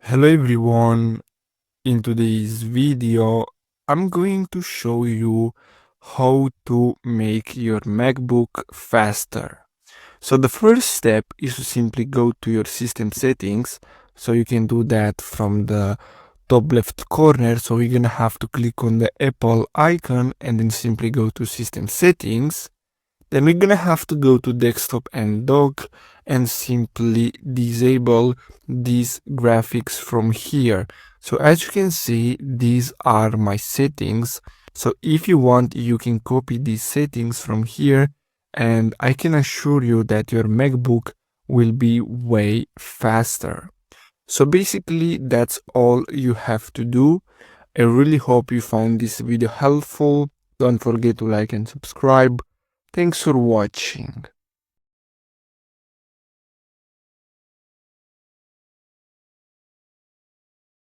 Hello everyone, in today's video I'm going to show you how to make your MacBook faster. So the first step is to simply go to your system settings. So you can do that from the top left corner. So you're gonna have to click on the Apple icon and then simply go to system settings. Then we're gonna have to go to desktop and dock and simply disable these graphics from here. So as you can see, these are my settings. So if you want, you can copy these settings from here, and I can assure you that your MacBook will be way faster. So basically that's all you have to do. I really hope you found this video helpful. Don't forget to like and subscribe. Thanks for watching.